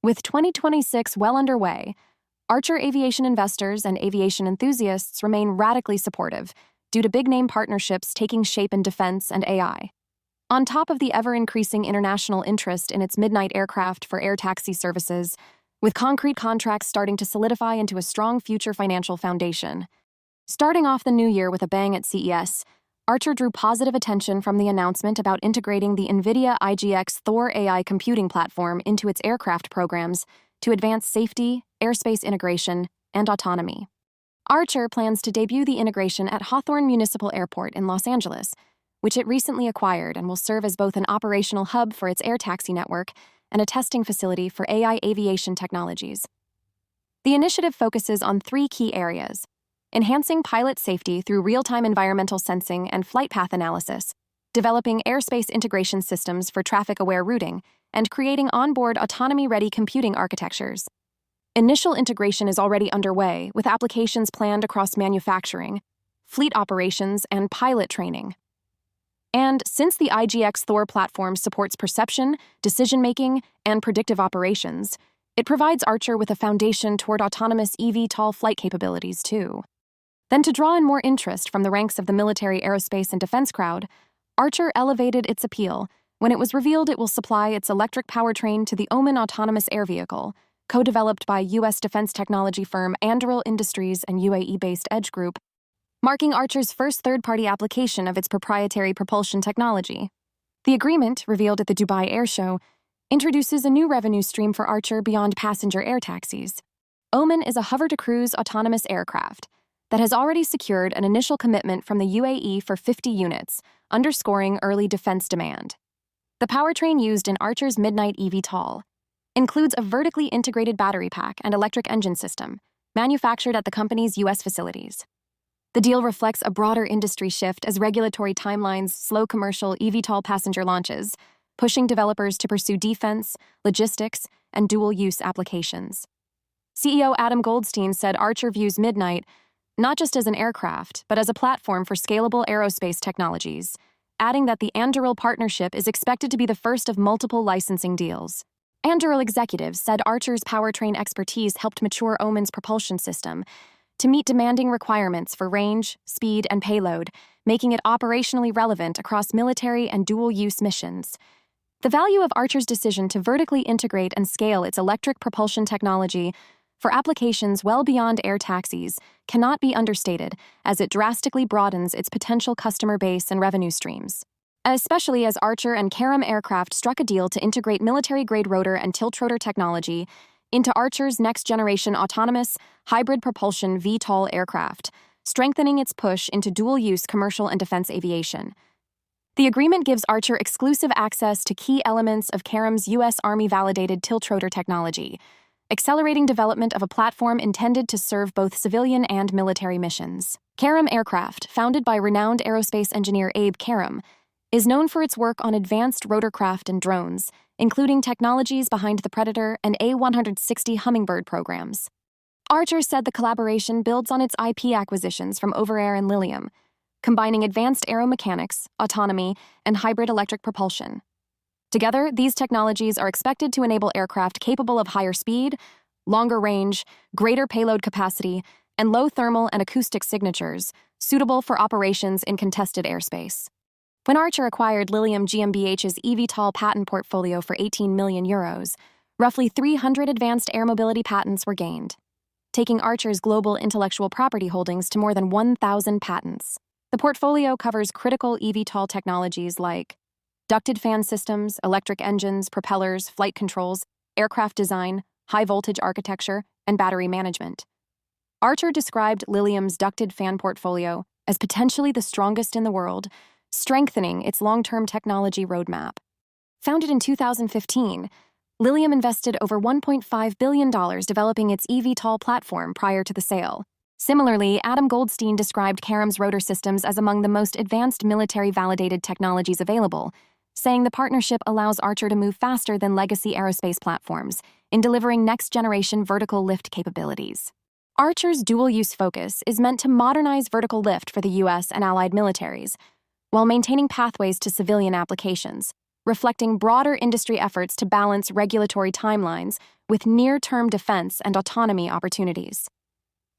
With 2026 well underway, Archer Aviation investors and aviation enthusiasts remain radically supportive due to big-name partnerships taking shape in defense and AI. On top of the ever-increasing international interest in its Midnight aircraft for air taxi services, with concrete contracts starting to solidify into a strong future financial foundation. Starting off the new year with a bang at CES, Archer drew positive attention from the announcement about integrating the NVIDIA IGX Thor AI computing platform into its aircraft programs to advance safety, airspace integration, and autonomy. Archer plans to debut the integration at Hawthorne Municipal Airport in Los Angeles, which it recently acquired and will serve as both an operational hub for its air taxi network and a testing facility for AI aviation technologies. The initiative focuses on 3 key areas: enhancing pilot safety through real-time environmental sensing and flight path analysis, developing airspace integration systems for traffic-aware routing, and creating onboard autonomy-ready computing architectures. Initial integration is already underway, with applications planned across manufacturing, fleet operations, and pilot training. And since the IGX Thor platform supports perception, decision-making, and predictive operations, it provides Archer with a foundation toward autonomous eVTOL flight capabilities, too. Then, to draw in more interest from the ranks of the military, aerospace, and defense crowd, Archer elevated its appeal when it was revealed it will supply its electric powertrain to the Omen autonomous air vehicle, co-developed by U.S. defense technology firm Anduril Industries and UAE-based Edge Group, marking Archer's first third-party application of its proprietary propulsion technology. The agreement, revealed at the Dubai Air Show, introduces a new revenue stream for Archer beyond passenger air taxis. Omen is a hover-to-cruise autonomous aircraft that has already secured an initial commitment from the UAE for 50 units, underscoring early defense demand. The powertrain used in Archer's Midnight eVTOL includes a vertically integrated battery pack and electric engine system, manufactured at the company's U.S. facilities. The deal reflects a broader industry shift as regulatory timelines slow commercial eVTOL passenger launches, pushing developers to pursue defense, logistics, and dual-use applications. CEO Adam Goldstein said Archer views Midnight not just as an aircraft, but as a platform for scalable aerospace technologies, adding that the Anduril partnership is expected to be the first of multiple licensing deals. Anduril executives said Archer's powertrain expertise helped mature Omen's propulsion system to meet demanding requirements for range, speed, and payload, making it operationally relevant across military and dual-use missions. The value of Archer's decision to vertically integrate and scale its electric propulsion technology for applications well beyond air taxis cannot be understated, as it drastically broadens its potential customer base and revenue streams. Especially as Archer and Karam Aircraft struck a deal to integrate military-grade rotor and tiltrotor technology into Archer's next-generation autonomous, hybrid propulsion VTOL aircraft, strengthening its push into dual-use commercial and defense aviation. The agreement gives Archer exclusive access to key elements of Karam's U.S. Army-validated tiltrotor technology, accelerating development of a platform intended to serve both civilian and military missions. Karam Aircraft, founded by renowned aerospace engineer Abe Karam, is known for its work on advanced rotorcraft and drones, including technologies behind the Predator and A-160 Hummingbird programs. Archer said the collaboration builds on its IP acquisitions from Overair and Lilium, combining advanced aeromechanics, autonomy, and hybrid electric propulsion. Together, these technologies are expected to enable aircraft capable of higher speed, longer range, greater payload capacity, and low thermal and acoustic signatures, suitable for operations in contested airspace. When Archer acquired Lilium GmbH's eVTOL patent portfolio for €18 million, roughly 300 advanced air mobility patents were gained, taking Archer's global intellectual property holdings to more than 1,000 patents. The portfolio covers critical eVTOL technologies like ducted fan systems, electric engines, propellers, flight controls, aircraft design, high-voltage architecture, and battery management. Archer described Lilium's ducted fan portfolio as potentially the strongest in the world, strengthening its long-term technology roadmap. Founded in 2015, Lilium invested over $1.5 billion developing its eVTOL platform prior to the sale. Similarly, Adam Goldstein described Karam's rotor systems as among the most advanced military-validated technologies available, saying the partnership allows Archer to move faster than legacy aerospace platforms in delivering next-generation vertical lift capabilities. Archer's dual-use focus is meant to modernize vertical lift for the U.S. and allied militaries, while maintaining pathways to civilian applications. reflecting broader industry efforts to balance regulatory timelines with near-term defense and autonomy opportunities.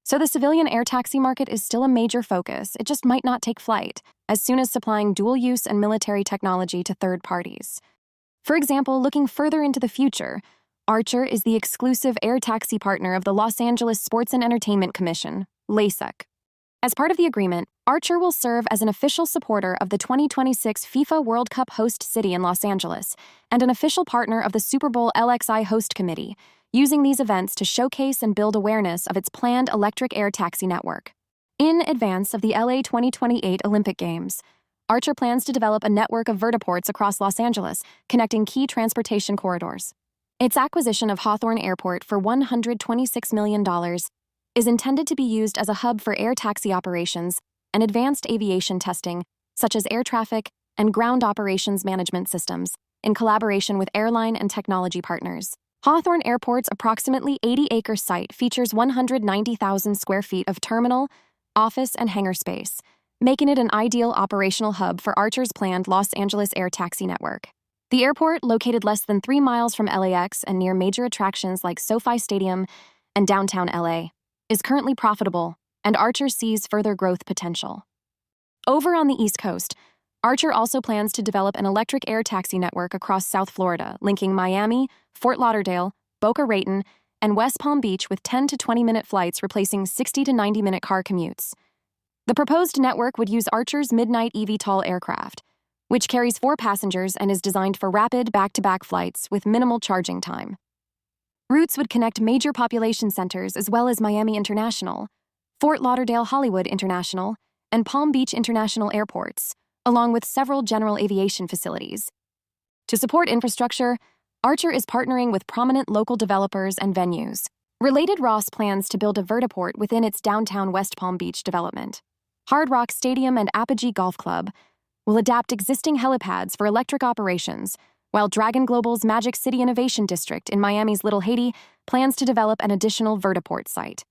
So the civilian air taxi market is still a major focus, it just might not take flight, as soon as supplying dual-use and military technology to third parties. For example, looking further into the future, Archer is the exclusive air taxi partner of the Los Angeles Sports and Entertainment Commission, LASIK. As part of the agreement, Archer will serve as an official supporter of the 2026 FIFA World Cup host city in Los Angeles and an official partner of the Super Bowl LXI host committee, using these events to showcase and build awareness of its planned electric air taxi network. In advance of the LA 2028 Olympic Games, Archer plans to develop a network of vertiports across Los Angeles, connecting key transportation corridors. Its acquisition of Hawthorne Airport for $126 million is intended to be used as a hub for air taxi operations and advanced aviation testing, such as air traffic and ground operations management systems, in collaboration with airline and technology partners. Hawthorne Airport's approximately 80-acre site features 190,000 square feet of terminal, office, and hangar space, making it an ideal operational hub for Archer's planned Los Angeles air taxi network. The airport, located less than 3 miles from LAX and near major attractions like SoFi Stadium and downtown LA, is currently profitable, and Archer sees further growth potential. Over on the East Coast, Archer also plans to develop an electric air taxi network across South Florida, linking Miami, Fort Lauderdale, Boca Raton, and West Palm Beach with 10 to 20-minute flights replacing 60 to 90-minute car commutes. The proposed network would use Archer's Midnight eVTOL aircraft, which carries 4 passengers and is designed for rapid back-to-back flights with minimal charging time. Routes would connect major population centers as well as Miami International, Fort Lauderdale Hollywood International, and Palm Beach International airports, along with several general aviation facilities. To support infrastructure, Archer is partnering with prominent local developers and venues. Related, Ross plans to build a vertiport within its downtown West Palm Beach development. Hard Rock Stadium and Apogee Golf Club will adapt existing helipads for electric operations, while Dragon Global's Magic City Innovation District in Miami's Little Haiti plans to develop an additional vertiport site.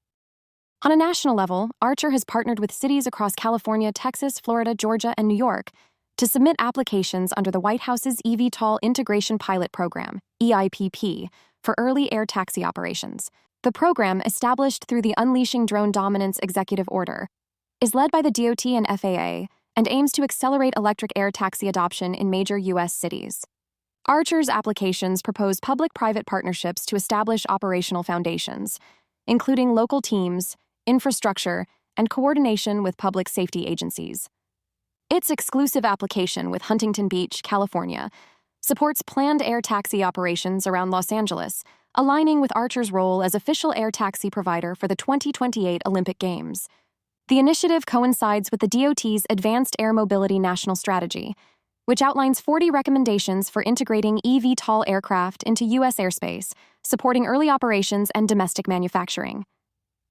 On a national level, Archer has partnered with cities across California, Texas, Florida, Georgia, and New York to submit applications under the White House's eVTOL Integration Pilot Program, EIPP, for early air taxi operations. The program, established through the Unleashing Drone Dominance Executive Order, is led by the DOT and FAA and aims to accelerate electric air taxi adoption in major U.S. cities. Archer's applications propose public-private partnerships to establish operational foundations, including local teams, infrastructure, and coordination with public safety agencies. Its exclusive application with Huntington Beach, California, supports planned air taxi operations around Los Angeles, aligning with Archer's role as official air taxi provider for the 2028 Olympic Games. The initiative coincides with the DOT's Advanced Air Mobility National Strategy, which outlines 40 recommendations for integrating eVTOL aircraft into U.S. airspace, supporting early operations and domestic manufacturing.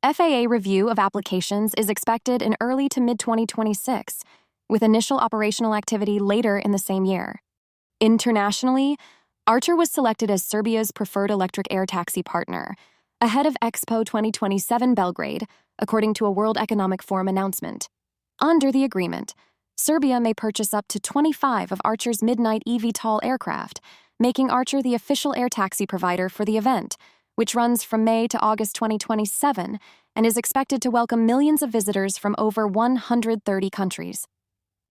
FAA review of applications is expected in early to mid-2026, with initial operational activity later in the same year. Internationally, Archer was selected as Serbia's preferred electric air taxi partner, ahead of Expo 2027 Belgrade, according to a World Economic Forum announcement. Under the agreement, Serbia may purchase up to 25 of Archer's Midnight eVTOL aircraft, making Archer the official air taxi provider for the event, which runs from May to August 2027 and is expected to welcome millions of visitors from over 130 countries.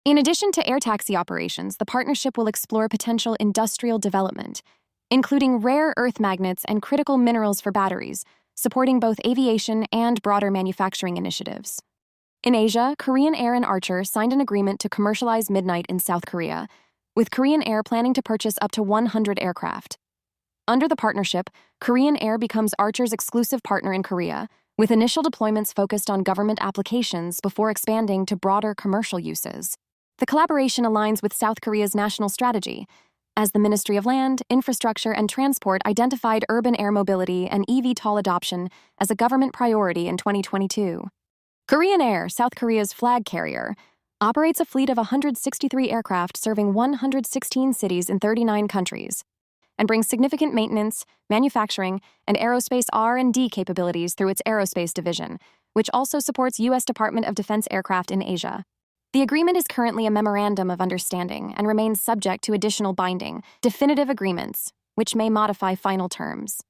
In addition to air taxi operations, the partnership will explore potential industrial development, including rare earth magnets and critical minerals for batteries, supporting both aviation and broader manufacturing initiatives. In Asia, Korean Air and Archer signed an agreement to commercialize Midnight in South Korea, with Korean Air planning to purchase up to 100 aircraft. Under the partnership, Korean Air becomes Archer's exclusive partner in Korea, with initial deployments focused on government applications before expanding to broader commercial uses. The collaboration aligns with South Korea's national strategy, as the Ministry of Land, Infrastructure, and Transport identified urban air mobility and eVTOL adoption as a government priority in 2022. Korean Air, South Korea's flag carrier, operates a fleet of 163 aircraft serving 116 cities in 39 countries, and brings significant maintenance, manufacturing, and aerospace R&D capabilities through its aerospace division, which also supports U.S. Department of Defense aircraft in Asia. The agreement is currently a memorandum of understanding and remains subject to additional binding, definitive agreements, which may modify final terms.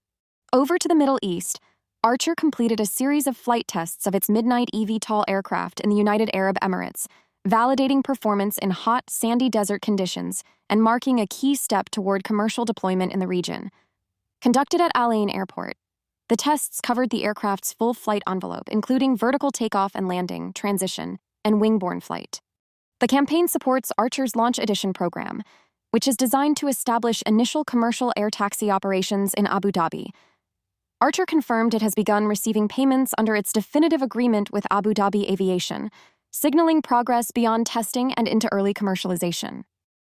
Over to the Middle East, Archer completed a series of flight tests of its Midnight eVTOL aircraft in the United Arab Emirates, validating performance in hot, sandy desert conditions and marking a key step toward commercial deployment in the region. Conducted at Al Ain Airport, the tests covered the aircraft's full flight envelope, including vertical takeoff and landing, transition, and wing-borne flight. The campaign supports Archer's Launch Edition program, which is designed to establish initial commercial air taxi operations in Abu Dhabi. Archer confirmed it has begun receiving payments under its definitive agreement with Abu Dhabi Aviation, signaling progress beyond testing and into early commercialization.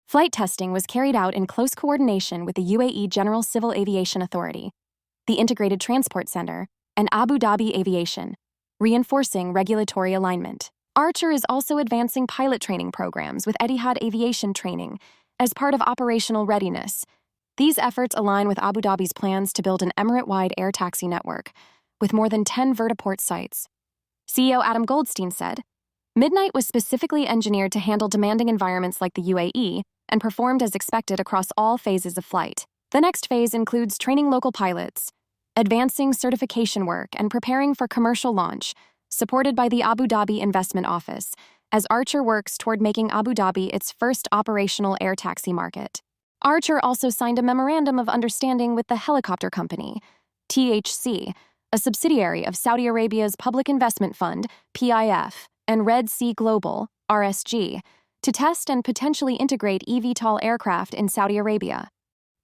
Flight testing was carried out in close coordination with the UAE General Civil Aviation Authority, the Integrated Transport Center, and Abu Dhabi Aviation, reinforcing regulatory alignment. Archer is also advancing pilot training programs with Etihad Aviation Training as part of operational readiness. These efforts align with Abu Dhabi's plans to build an Emirate-wide air taxi network, with more than 10 vertiport sites. CEO Adam Goldstein said, Midnight was specifically engineered to handle demanding environments like the UAE and performed as expected across all phases of flight. The next phase includes training local pilots, advancing certification work, and preparing for commercial launch, supported by the Abu Dhabi Investment Office, as Archer works toward making Abu Dhabi its first operational air taxi market. Archer also signed a memorandum of understanding with the helicopter company, THC, a subsidiary of Saudi Arabia's Public Investment Fund, PIF, and Red Sea Global, RSG, to test and potentially integrate eVTOL aircraft in Saudi Arabia.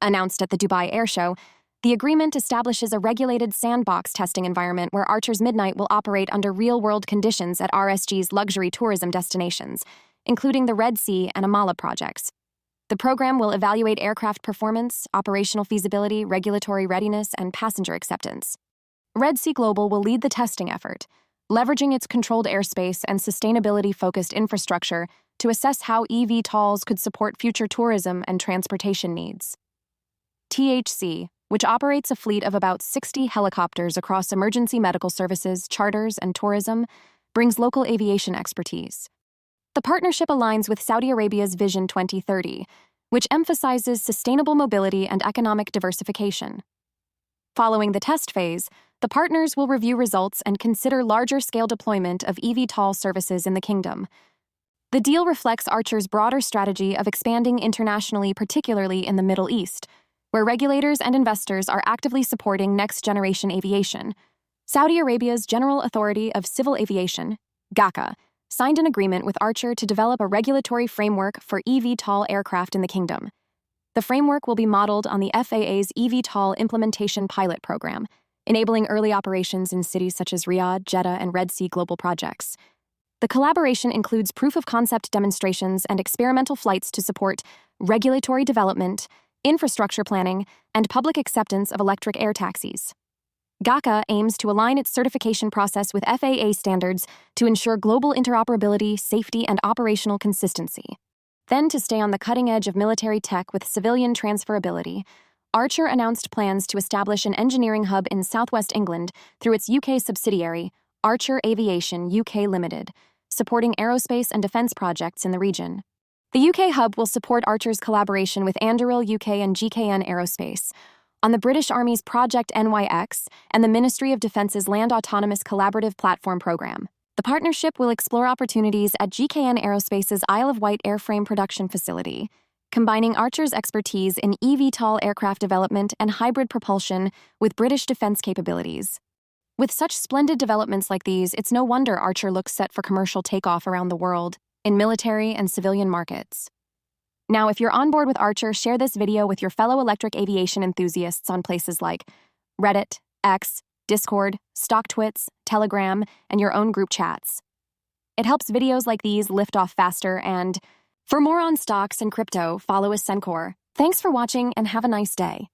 Announced at the Dubai Air Show, the agreement establishes a regulated sandbox testing environment where Archer's Midnight will operate under real-world conditions at RSG's luxury tourism destinations, including the Red Sea and Amala projects. The program will evaluate aircraft performance, operational feasibility, regulatory readiness, and passenger acceptance. Red Sea Global will lead the testing effort, leveraging its controlled airspace and sustainability-focused infrastructure to assess how eVTOLs could support future tourism and transportation needs. THC, which operates a fleet of about 60 helicopters across emergency medical services, charters, and tourism, brings local aviation expertise. The partnership aligns with Saudi Arabia's Vision 2030, which emphasizes sustainable mobility and economic diversification. Following the test phase, the partners will review results and consider larger-scale deployment of eVTOL services in the kingdom. The deal reflects Archer's broader strategy of expanding internationally, particularly in the Middle East, where regulators and investors are actively supporting next-generation aviation. Saudi Arabia's General Authority of Civil Aviation, GACA, signed an agreement with Archer to develop a regulatory framework for eVTOL aircraft in the kingdom. The framework will be modeled on the FAA's eVTOL Implementation Pilot Program, enabling early operations in cities such as Riyadh, Jeddah, and Red Sea Global projects. The collaboration includes proof-of-concept demonstrations and experimental flights to support regulatory development, infrastructure planning, and public acceptance of electric air taxis. GACA aims to align its certification process with FAA standards to ensure global interoperability, safety, and operational consistency. Then, to stay on the cutting edge of military tech with civilian transferability, Archer announced plans to establish an engineering hub in southwest England through its UK subsidiary, Archer Aviation UK Limited, supporting aerospace and defense projects in the region. The UK hub will support Archer's collaboration with Anduril UK and GKN Aerospace on the British Army's Project NYX and the Ministry of Defence's Land Autonomous Collaborative Platform Program. The partnership will explore opportunities at GKN Aerospace's Isle of Wight airframe production facility, combining Archer's expertise in eVTOL aircraft development and hybrid propulsion with British defense capabilities. With such splendid developments like these, it's no wonder Archer looks set for commercial takeoff around the world, in military and civilian markets. Now, if you're on board with Archer, share this video with your fellow electric aviation enthusiasts on places like Reddit, X, Discord, StockTwits, Telegram, and your own group chats. It helps videos like these lift off faster, and for more on stocks and crypto, follow Ascencore. Thanks for watching and have a nice day.